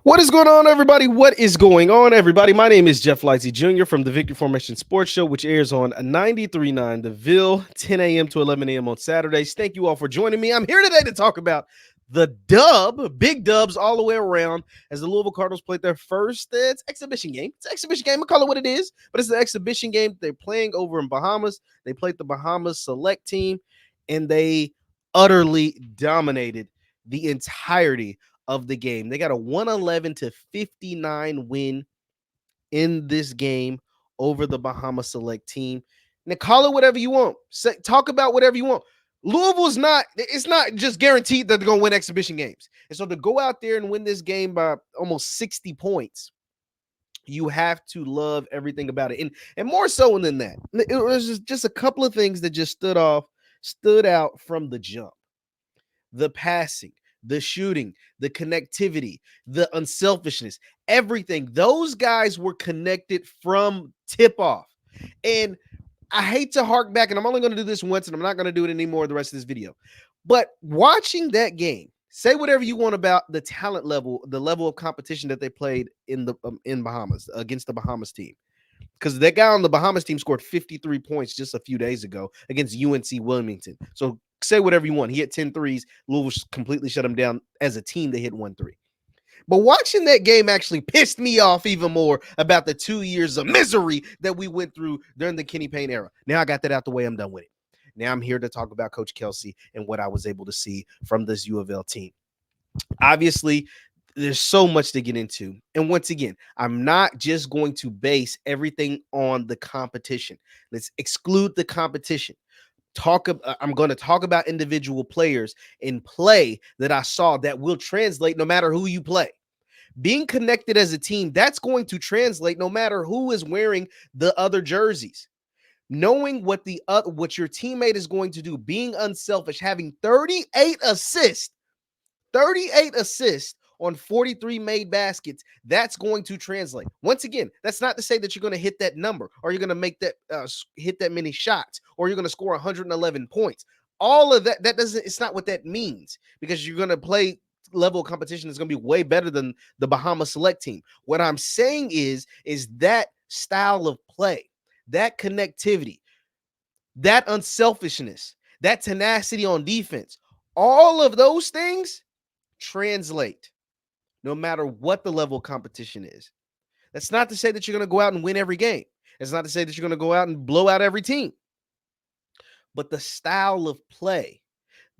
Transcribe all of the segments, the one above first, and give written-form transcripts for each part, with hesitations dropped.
What is going on, everybody? What is going on, everybody? My name is JeffLightsYjr. from the Victory Formation Sports Show, which airs on 93.9 The Ville, 10 a.m. to 11 a.m. on Saturdays. Thank you all for joining me. I'm here today to talk about the big dubs all the way around as the Louisville Cardinals played their first exhibition game. It's an exhibition game. I call it what it is, but it's an exhibition game. They're playing over in Bahamas. They played the Bahamas Select team, and they utterly dominated the entirety of the game. They got a 111-59 win in this game over the Bahamas Select team. Now call it whatever you want. Talk about whatever you want. Louisville's it's not just guaranteed that they're going to win exhibition games. And so to go out there and win this game by almost 60 points, you have to love everything about it. And more so than that, it was just a couple of things that just stood out from the jump. The passing, the shooting, the connectivity, the unselfishness, everything. Those guys were connected from tip off. And I hate to hark back, and I'm only going to do this once, and I'm not going to do it anymore the rest of this video. But watching that game, say whatever you want about the talent level, the level of competition that they played in Bahamas against the Bahamas team. Because that guy on the Bahamas team scored 53 points just a few days ago against UNC Wilmington. So say whatever you want. He hit 10 threes. Louisville completely shut him down. As a team, they hit 1 3. But watching that game actually pissed me off even more about the 2 years of misery that we went through during the Kenny Payne era. Now I got that out the way. I'm done with it. Now I'm here to talk about Coach Kelsey and what I was able to see from this U of L team. Obviously, there's so much to get into. And once again, I'm not just going to base everything on the competition. Let's exclude the competition. I'm going to talk about individual players in play that I saw that will translate no matter who you play. Being connected as a team, that's going to translate no matter who is wearing the other jerseys. Knowing what your teammate is going to do, being unselfish, having 38 assists on 43 made baskets, that's going to translate. Once again, that's not to say that you're going to hit that number or you're going to make that hit that many shots or you're going to score 111 points. All of that it's not what that means, because you're going to play level of competition is going to be way better than the Bahamas Select team. What I'm saying is that style of play, that connectivity, that unselfishness, that tenacity on defense, all of those things translate no matter what the level of competition is. That's not to say that you're going to go out and win every game. It's not to say that you're going to go out and blow out every team. But the style of play,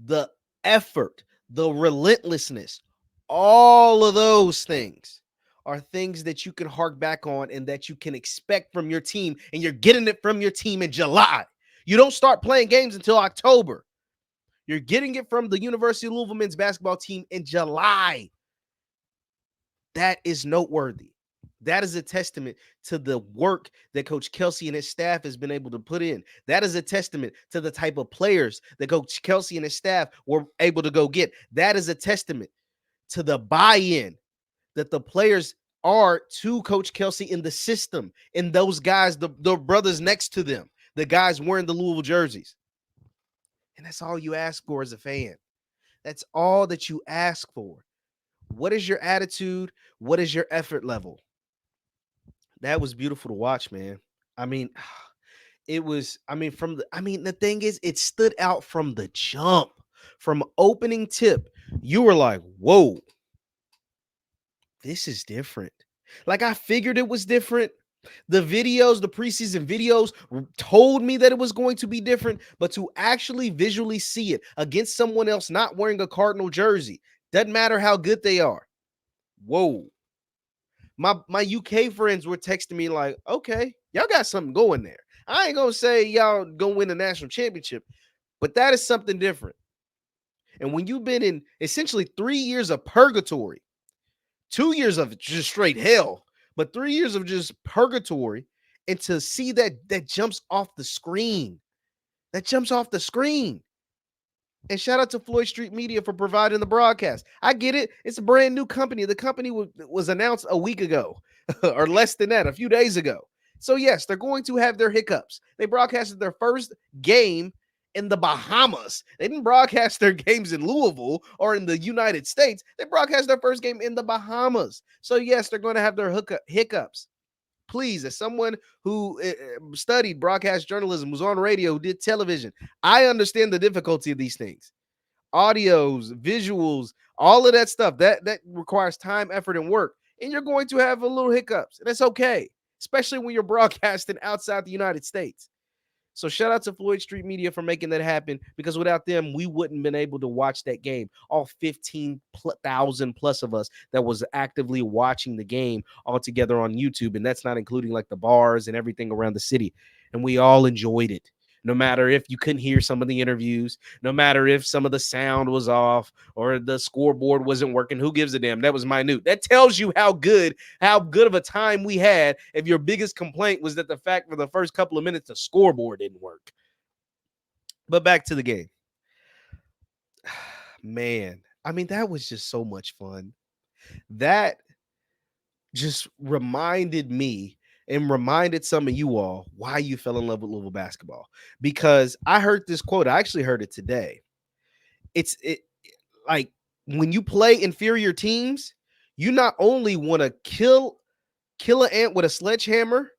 the effort, the relentlessness, all of those things are things that you can hark back on and that you can expect from your team, and you're getting it from your team in July. You don't start playing games until October. You're getting it from the University of Louisville men's basketball team in July. That is noteworthy. That is a testament to the work that Coach Kelsey and his staff has been able to put in. That is a testament to the type of players that Coach Kelsey and his staff were able to go get. That is a testament to the buy-in that the players are to Coach Kelsey in the system, and those guys, the brothers next to them, the guys wearing the Louisville jerseys. And that's all you ask for as a fan. That's all that you ask for. What is your attitude? What is your effort level? That was beautiful to watch, man. I mean, the thing is, it stood out from the jump, from opening tip. You were like, whoa, this is different. Like, I figured it was different. The preseason videos told me that it was going to be different, but to actually visually see it against someone else not wearing a Cardinal jersey, doesn't matter how good they are. Whoa. My UK friends were texting me like, okay, y'all got something going there. I ain't going to say y'all going to win the national championship, but that is something different. And when you've been in essentially 3 years of purgatory, 2 years of just straight hell, but 3 years of just purgatory, and to see that jumps off the screen. That jumps off the screen. And shout out to Floyd Street Media for providing the broadcast. I get it. It's a brand new company. The company was announced a week ago or less than that, a few days ago. So, yes, they're going to have their hiccups. They broadcasted their first game in the Bahamas. They didn't broadcast their games in Louisville or in the United States. They broadcast their first game in the Bahamas. So yes, they're going to have their hiccups. Please, as someone who studied broadcast journalism, was on radio, who did television, I understand the difficulty of these things. Audios, visuals, all of that stuff, that requires time, effort, and work. And you're going to have a little hiccups. And it's okay, especially when you're broadcasting outside the United States. So shout out to Floyd Street Media for making that happen, because without them, we wouldn't been able to watch that game. All 15,000 plus of us that was actively watching the game all together on YouTube. And that's not including like the bars and everything around the city. And we all enjoyed it. No matter if you couldn't hear some of the interviews, no matter if some of the sound was off or the scoreboard wasn't working, who gives a damn? That was minute. That tells you how good of a time we had if your biggest complaint was that the fact for the first couple of minutes the scoreboard didn't work. But back to the game. Man, I mean, that was just so much fun. That just reminded me and reminded some of you all why you fell in love with Louisville basketball. Because I heard this quote. I actually heard it today. It's like when you play inferior teams, you not only want to kill an ant with a sledgehammer,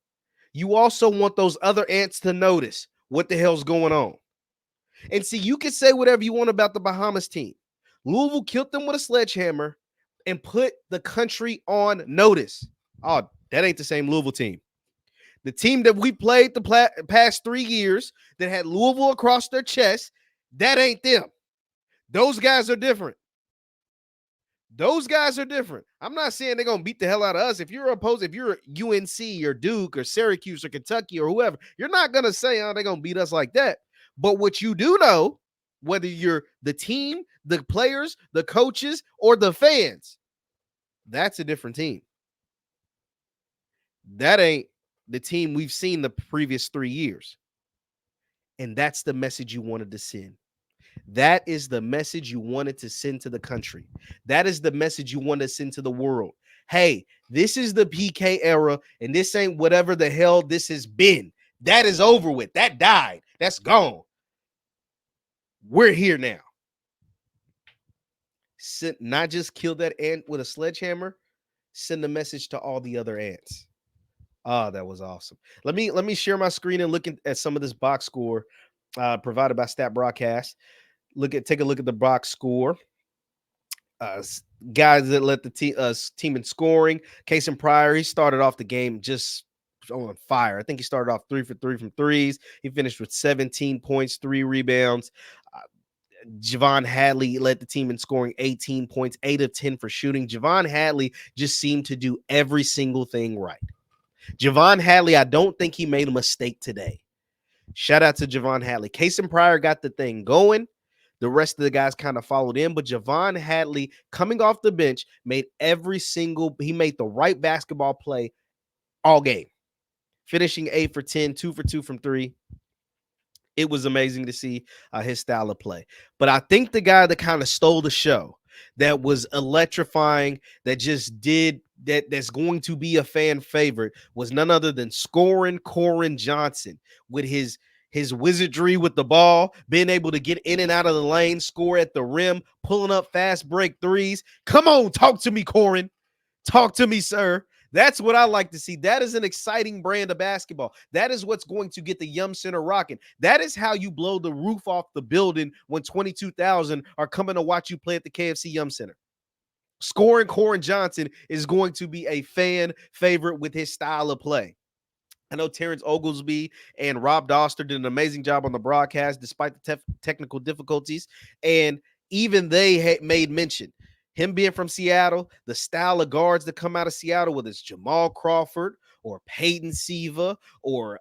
you also want those other ants to notice what the hell's going on. And see, you can say whatever you want about the Bahamas team. Louisville killed them with a sledgehammer and put the country on notice. Oh, that ain't the same Louisville team. The team that we played the past 3 years that had Louisville across their chest, that ain't them. Those guys are different. Those guys are different. I'm not saying they're going to beat the hell out of us. If you're UNC or Duke or Syracuse or Kentucky or whoever, you're not going to say, oh, they're going to beat us like that. But what you do know, whether you're the team, the players, the coaches, or the fans, that's a different team. That ain't the team we've seen the previous 3 years. And that's the message you wanted to send. That is the message you wanted to send to the country. That is the message you want to send to the world. Hey, this is the PK era, and this ain't whatever the hell this has been. That is over with. That died. That's gone. We're here now. Not just kill that ant with a sledgehammer, send a message to all the other ants. Oh, that was awesome. Let me share my screen and look at some of this box score provided by Stat Broadcast. Take a look at the box score. Guys that led the team in scoring. Case and Pryor, he started off the game just on fire. I think he started off 3 for 3 from threes. He finished with 17 points, 3 rebounds. Javon Hadley led the team in scoring 18 points, 8 of 10 for shooting. Javon Hadley just seemed to do every single thing right. Javon Hadley, I don't think he made a mistake today. Shout out to Javon Hadley. Case and Pryor got the thing going. The rest of the guys kind of followed in, but Javon Hadley, coming off the bench, made he made the right basketball play all game. Finishing 8 for 10, 2 for 2 from 3. It was amazing to see his style of play. But I think the guy that kind of stole the show, that was electrifying, that's going to be a fan favorite, was none other than scoring Koren Johnson with his wizardry with the ball, being able to get in and out of the lane, score at the rim, pulling up fast break threes. Come on, talk to me, Koren. Talk to me, sir. That's what I like to see. That is an exciting brand of basketball. That is what's going to get the Yum Center rocking. That is how you blow the roof off the building when 22,000 are coming to watch you play at the KFC Yum Center. Scoring Koren Johnson is going to be a fan favorite with his style of play. I know Terrence Oglesby and Rob Doster did an amazing job on the broadcast despite the technical difficulties. And even they made mention. Him being from Seattle, the style of guards that come out of Seattle, whether it's Jamal Crawford or Peyton Siva or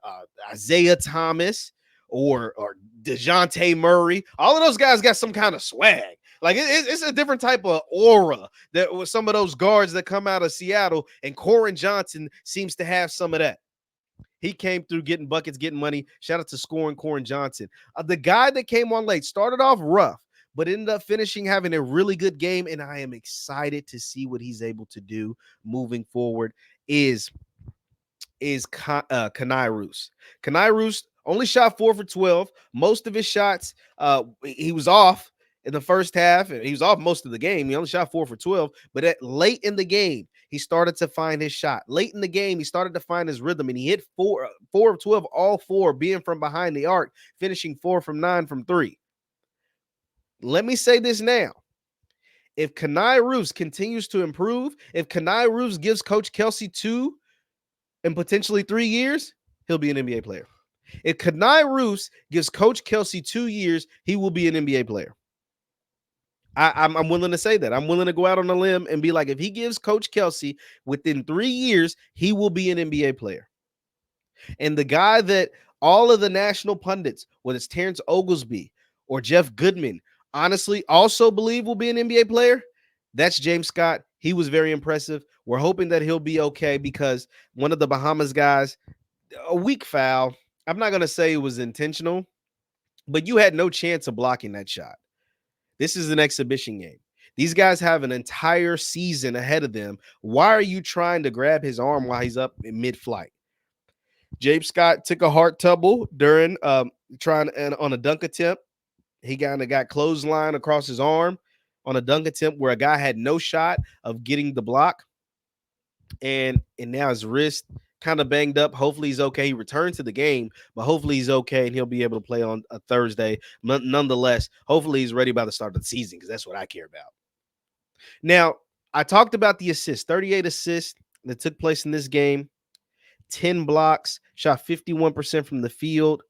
Isaiah Thomas or DeJounte Murray, all of those guys got some kind of swag. Like it's a different type of aura that with some of those guards that come out of Seattle, and Koren Johnson seems to have some of that. He came through getting buckets, getting money. Shout out to scoring Koren Johnson. The guy that came on late started off rough, but ended up having a really good game, and I am excited to see what he's able to do moving forward, is Kanai Roos. Kanai Roos Only shot 4 for 12. Most of his shots, he was off in the first half. He was off most of the game. He only shot 4 for 12. But late in the game, he started to find his shot. Late in the game, he started to find his rhythm, and he hit 4 of 12, all 4 being from behind the arc, finishing 4 from 9 from 3. Let me say this now. If Kenai Roos continues to improve, if Kenai Roos gives Coach Kelsey 2 and potentially 3 years, he'll be an NBA player. If Kenai Roos gives Coach Kelsey 2 years, he will be an NBA player. I'm willing to say that. I'm willing to go out on a limb and be like, if he gives Coach Kelsey within 3 years, he will be an NBA player. And the guy that all of the national pundits, whether it's Terrence Oglesby or Jeff Goodman, honestly also believe will be an NBA player, that's James Scott. He was very impressive. We're hoping that he'll be okay because one of the Bahamas guys, a weak foul. I'm not going to say it was intentional, but you had no chance of blocking that shot. This is an exhibition game. These guys have an entire season ahead of them. Why are you trying to grab his arm while he's up in mid-flight? James Scott took a heart tumble during trying on a dunk attempt. He kind of got clothesline across his arm on a dunk attempt where a guy had no shot of getting the block. And now his wrist kind of banged up. Hopefully he's okay. He returned to the game, but hopefully he's okay and he'll be able to play on a Thursday. Nonetheless, hopefully he's ready by the start of the season because that's what I care about. Now, I talked about the assists, 38 assists that took place in this game, 10 blocks, shot 51% from the field,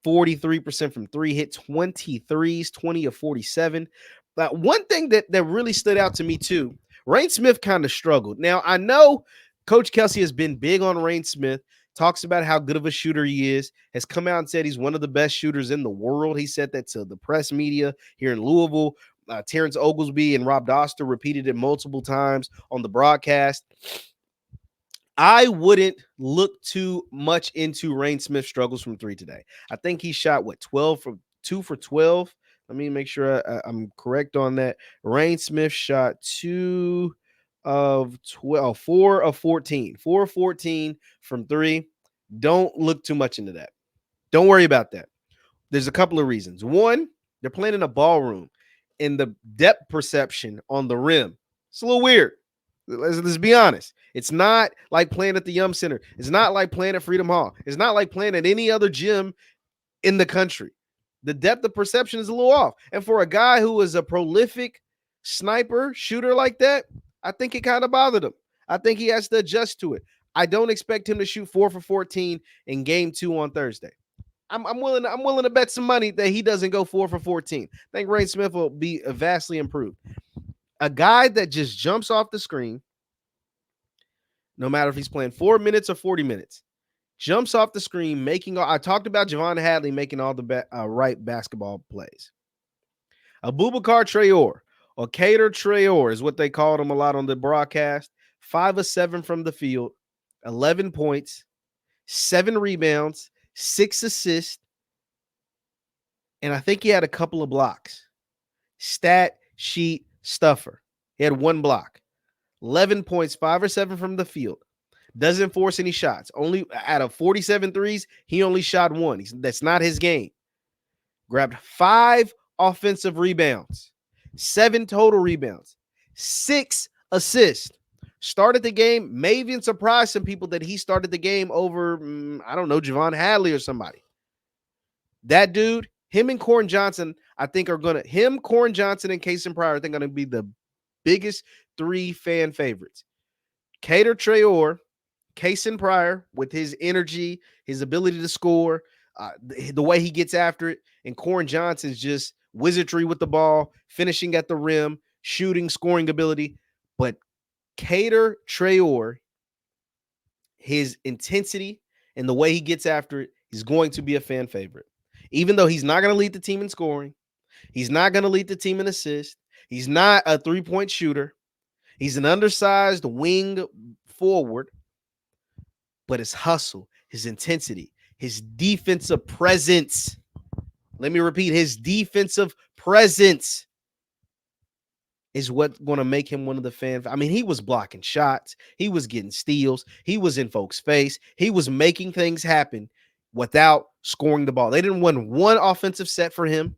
43% from 3, hit 23s, 20 of 47. But one thing that really stood out to me too, Rain Smith kind of struggled. Now, I know Coach Kelsey has been big on Rain Smith, talks about how good of a shooter he is, has come out and said he's one of the best shooters in the world. He said that to the press media here in Louisville. Terrence Oglesby and Rob Doster repeated it multiple times on the broadcast. I wouldn't look too much into Rain Smith's struggles from 3 today. I think he shot, 12 from 2 for 12. Let me make sure I'm correct on that. Rain Smith shot 2 of 12, 4 of 14, 4 of 14 from 3. Don't look too much into that. Don't worry about that. There's a couple of reasons. One, they're playing in a ballroom, and the depth perception on the rim, it's a little weird. Let's be honest. It's not like playing at the Yum Center. It's not like playing at Freedom Hall. It's not like playing at any other gym in the country. The depth of perception is a little off. And for a guy who is a prolific sniper shooter like that, I think it kind of bothered him. I think he has to adjust to it. I don't expect him to shoot 4 for 14 in game 2 on Thursday. I'm willing to bet some money that he doesn't go 4 for 14. I think Rain Smith will be vastly improved. A guy that just jumps off the screen, no matter if he's playing 4 minutes or 40 minutes, jumps off the screen, I talked about Javon Hadley making all the right basketball plays. Abubakar Traore, or Cater Traore is what they called him a lot on the broadcast. 5 of 7 from the field, 11 points, 7 rebounds, 6 assists, and I think he had a couple of blocks. Stat sheet stuffer. He had 1 block. 11 points, 5 or 7 from the field. Doesn't force any shots. Only out of 47 threes, he only shot 1. That's not his game. Grabbed 5 offensive rebounds, 7 total rebounds, 6 assists. Started the game, may even surprise some people that he started the game over, Javon Hadley or somebody. That dude, him and Corin Johnson, I think Corin Johnson and Kason Pryor, I think are going to be the biggest 3 fan favorites. Cater Traore, Kason Pryor with his energy, his ability to score, the way he gets after it, and Corin Johnson's just wizardry with the ball, finishing at the rim, shooting, scoring ability. But Cater Traore, his intensity and the way he gets after it, is going to be a fan favorite. Even though he's not going to lead the team in scoring, he's not going to lead the team in assists, he's not a 3-point shooter, he's an undersized wing forward, but his hustle, his intensity, his defensive presence, let me repeat, his defensive presence is what's going to make him one of the fans. I mean, he was blocking shots. He was getting steals. He was in folks' face. He was making things happen without scoring the ball. They didn't win one offensive set for him.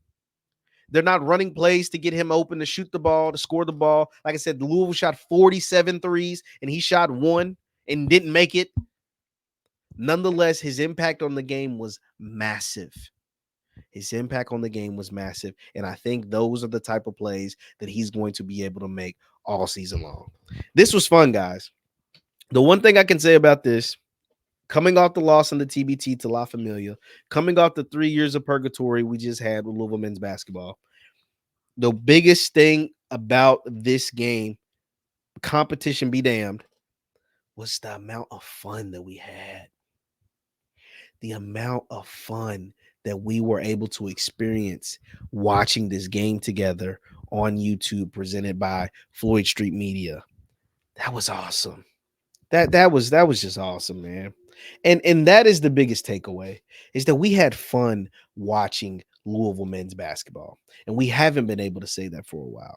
They're not running plays to get him open to shoot the ball, to score the ball. Like I said, Louisville shot 47 threes, and he shot one and didn't make it. Nonetheless, his impact on the game was massive. His impact on the game was massive. And I think those are the type of plays that he's going to be able to make all season long. This was fun, guys. The one thing I can say about this, coming off the loss in the TBT to La Familia, coming off the 3 years of purgatory we just had with Louisville men's basketball, the biggest thing about this game, competition be damned, was the amount of fun that we had. The amount of fun that we were able to experience watching this game together on YouTube, presented by Floyd Street Media. That was awesome. That was just awesome, man. And that is the biggest takeaway, is that we had fun watching Louisville men's basketball. And we haven't been able to say that for a while.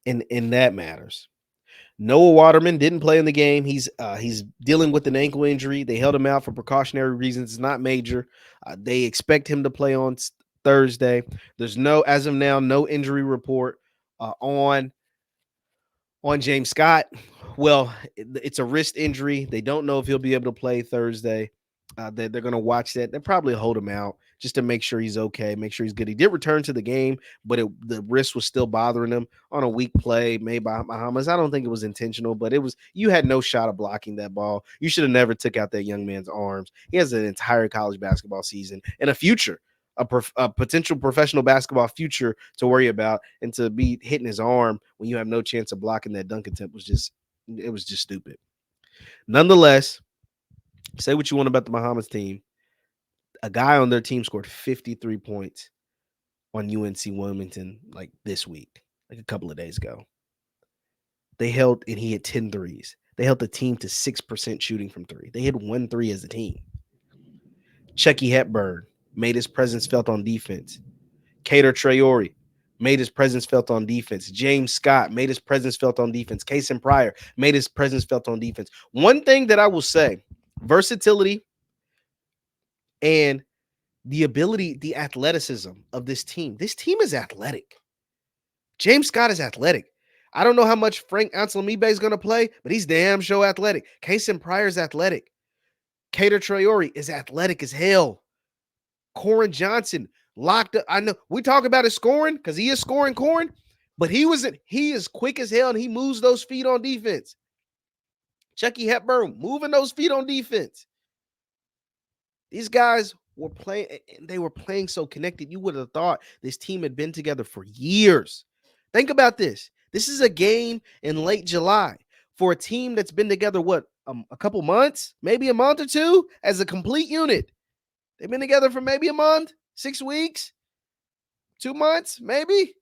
And that matters. Noah Waterman didn't play in the game. He's dealing with an ankle injury. They held him out for precautionary reasons. It's not major. They expect him to play on Thursday. There's as of now, no injury report on James Scott. Well, it's a wrist injury. They don't know if he'll be able to play Thursday. They're going to watch that. They'll probably hold him out just to make sure he's okay, make sure he's good. He did return to the game, but the wrist was still bothering him on a weak play made by Bahamas. I don't think it was intentional, but you had no shot of blocking that ball. You should have never took out that young man's arms. He has an entire college basketball season and a future, a potential professional basketball future to worry about, and to be hitting his arm when you have no chance of blocking that dunk attempt was just stupid. Nonetheless, say what you want about the Bahamas team. A guy on their team scored 53 points on UNC Wilmington like this week, like a couple of days ago. He hit 10 threes. They held the team to 6% shooting from three. They hit 1 3 as a team. Chucky Hepburn made his presence felt on defense. Cater Traore made his presence felt on defense. James Scott made his presence felt on defense. Kason Pryor made his presence felt on defense. One thing that I will say, versatility and the ability, the athleticism of this team. This team is athletic. James Scott is athletic. I don't know how much Frank Anselmibe is going to play, but he's damn sure athletic. Kason Pryor is athletic. Cater Traore is athletic as hell. Corin Johnson locked up. I know we talk about his scoring because he is scoring Corin, but he is quick as hell and he moves those feet on defense. Chucky Hepburn moving those feet on defense. These guys were playing, and they were playing so connected. You would have thought this team had been together for years. Think about this. This is a game in late July for a team that's been together, a couple months, maybe a month or two as a complete unit. They've been together for maybe a month, 6 weeks, 2 months, maybe.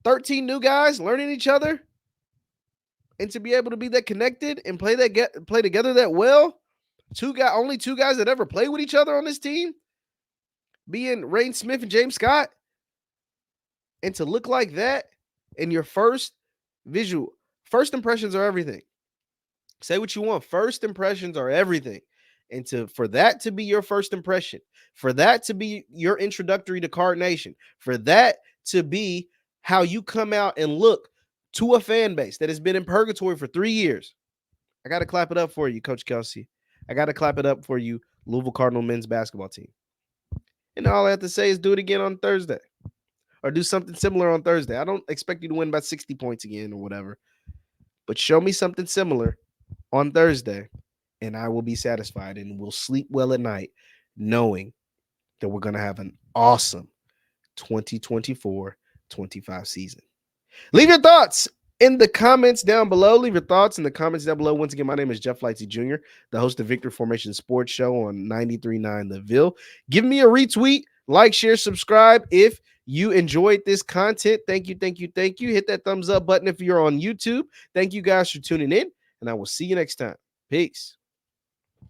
13 new guys learning each other. And to be able to be that connected and play together that well. Only two guys that ever played with each other on this team, being Rain Smith and James Scott. And to look like that in your first impressions are everything. Say what you want. First impressions are everything. And for that to be your first impression, for that to be your introductory to Card Nation, for that to be how you come out and look to a fan base that has been in purgatory for 3 years, I got to clap it up for you, Coach Kelsey. I got to clap it up for you, Louisville Cardinal men's basketball team. And all I have to say is do it again on Thursday, or do something similar on Thursday. I don't expect you to win by 60 points again or whatever, but show me something similar on Thursday, and I will be satisfied and will sleep well at night knowing that we're going to have an awesome 2024-25 season. Leave your thoughts in the comments down below. Once again, my name is Jeff Lightsy Jr., the host of Victory Formation Sports Show on 93.9 The Ville. Give me a retweet, like, share, subscribe if you enjoyed this content. Thank you. Hit that thumbs up button if you're on YouTube. Thank you guys for tuning in, and I will see you next time. Peace.